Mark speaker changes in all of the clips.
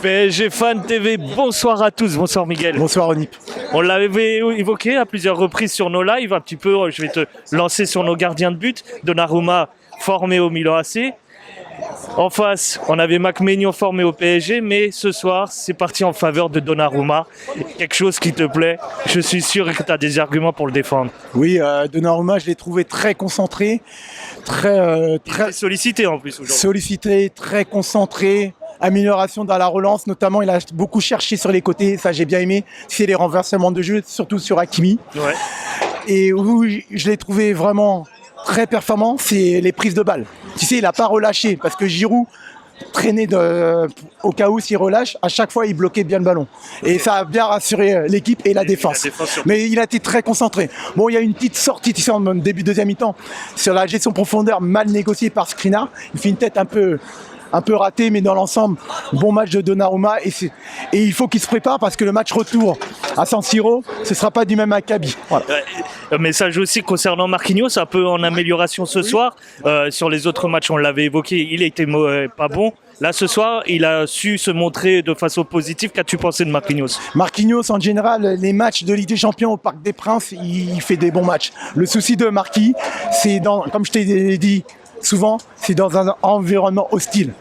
Speaker 1: PSG Fan TV, bonsoir à tous, bonsoir Miguel.
Speaker 2: Bonsoir Onip.
Speaker 1: On l'avait évoqué à plusieurs reprises sur nos lives, un petit peu, je vais te lancer sur nos gardiens de but. Donnarumma formé au Milan AC. En face, on avait Mac-Maignan formé au PSG, mais ce soir, c'est parti en faveur de Donnarumma. Quelque chose qui te plaît, je suis sûr que tu as des arguments pour le défendre.
Speaker 2: Oui, Donnarumma, je l'ai trouvé très concentré, très
Speaker 1: sollicité en plus aujourd'hui.
Speaker 2: Sollicité, très concentré. Amélioration dans la relance, notamment il a beaucoup cherché sur les côtés, ça j'ai bien aimé. C'est les renversements de jeu, surtout sur Hakimi.
Speaker 1: Ouais.
Speaker 2: Et où je l'ai trouvé vraiment très performant, c'est les prises de balles. Tu sais, il n'a pas relâché parce que Giroud traînait au cas où s'il relâche, à chaque fois il bloquait bien le ballon. Et ça a bien rassuré l'équipe et la défense. Mais il a été très concentré. Bon, il y a une petite sortie ici en début de deuxième mi-temps sur la gestion profondeur mal négociée par Skriniar. Il fait une tête un peu raté, mais dans l'ensemble, bon match de Donnarumma et il faut qu'il se prépare parce que le match retour à San Siro, ce ne sera pas du même acabit. Voilà.
Speaker 1: Message aussi concernant Marquinhos, un peu en amélioration ce soir. Sur les autres matchs, on l'avait évoqué, il était pas bon. Là, ce soir, il a su se montrer de façon positive. Qu'as-tu pensé de Marquinhos ?
Speaker 2: Marquinhos, en général, les matchs de Ligue des Champions au Parc des Princes, il fait des bons matchs. Le souci de Marquis, c'est comme je t'ai dit souvent, c'est dans un environnement hostile.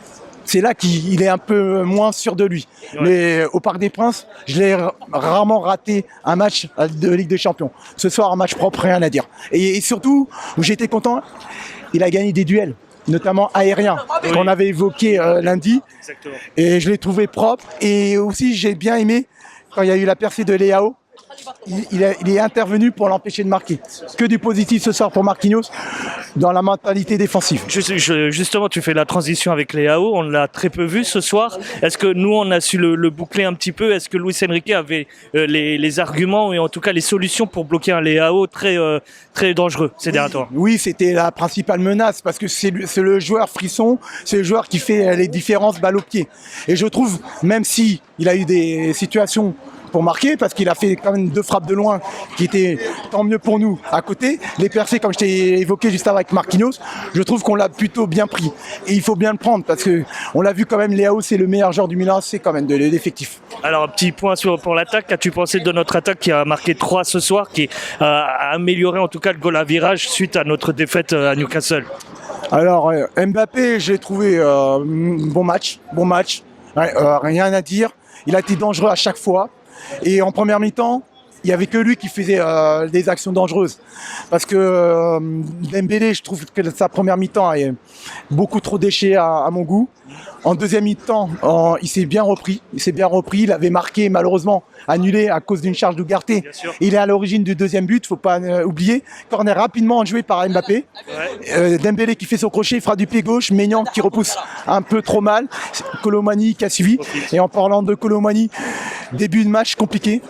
Speaker 2: C'est là qu'il est un peu moins sûr de lui. Ouais. Mais au Parc des Princes, je l'ai rarement raté un match de Ligue des Champions. Ce soir, un match propre, rien à dire. Et surtout, où j'étais content, il a gagné des duels, notamment aériens, qu'on avait évoqué lundi.
Speaker 1: Exactement.
Speaker 2: Et je l'ai trouvé propre. Et aussi, j'ai bien aimé quand il y a eu la percée de Leao. Il est intervenu pour l'empêcher de marquer. Que du positif ce soir pour Marquinhos dans la mentalité défensive.
Speaker 1: Justement, tu fais la transition avec Leao, on l'a très peu vu ce soir. Est-ce que nous, on a su le boucler un petit peu ? Est-ce que Luis Enrique avait les arguments et en tout cas les solutions pour bloquer un Leao très dangereux ces derniers temps ?
Speaker 2: Oui, c'était la principale menace parce que c'est le joueur frisson, c'est le joueur qui fait les différences balle au pied. Et je trouve, même si il a eu des situations pour marquer, parce qu'il a fait quand même 2 frappes de loin qui étaient tant mieux pour nous à côté. Les percées, comme je t'ai évoqué juste avant avec Marquinhos, je trouve qu'on l'a plutôt bien pris. Et il faut bien le prendre parce qu'on l'a vu quand même, Leao c'est le meilleur joueur du Milan, c'est quand même de l'effectif.
Speaker 1: Alors un petit point pour l'attaque, qu'as-tu pensé de notre attaque qui a marqué 3 ce soir, qui a amélioré en tout cas le goal à virage suite à notre défaite à Newcastle ?
Speaker 2: Alors Mbappé, j'ai trouvé bon match, rien à dire. Il a été dangereux à chaque fois. Et en première mi-temps, il n'y avait que lui qui faisait des actions dangereuses. Parce que Dembélé, je trouve que sa première mi-temps est beaucoup trop déchiré à mon goût. En deuxième mi-temps, il s'est bien repris. Il avait marqué, malheureusement, annulé à cause d'une charge d'Ugarte. Il est à l'origine du deuxième but, il ne faut pas oublier. Corner rapidement joué par Mbappé. Ouais. Dembélé qui fait son crochet, il fera du pied gauche. Maignan qui repousse un peu trop mal. Colomani qui a suivi. Et en parlant de Colomani, début de match compliqué.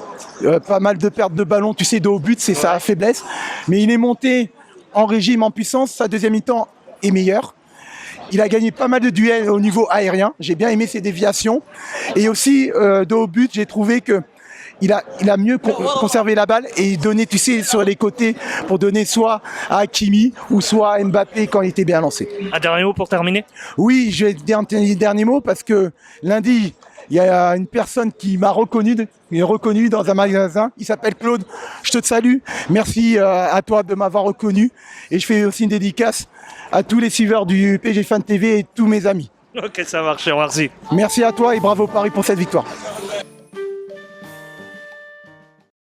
Speaker 2: Pas mal de pertes de ballon, tu sais, de haut but, c'est sa faiblesse. Mais il est monté en régime, en puissance. Sa deuxième mi-temps est meilleure. Il a gagné pas mal de duels au niveau aérien. J'ai bien aimé ses déviations. Et aussi, de haut but, j'ai trouvé qu'il a mieux conservé la balle et donné, tu sais, sur les côtés pour donner soit à Hakimi ou soit à Mbappé quand il était bien lancé.
Speaker 1: Un dernier mot pour terminer ?
Speaker 2: Oui, je vais dire un dernier mot parce que lundi, il y a une personne qui m'a reconnu dans un magasin. Il s'appelle Claude. Je te salue. Merci à toi de m'avoir reconnu. Et je fais aussi une dédicace à tous les suiveurs du PSG Fan TV et tous mes amis.
Speaker 1: Ok, ça marche, merci.
Speaker 2: Merci à toi et bravo Paris pour cette victoire.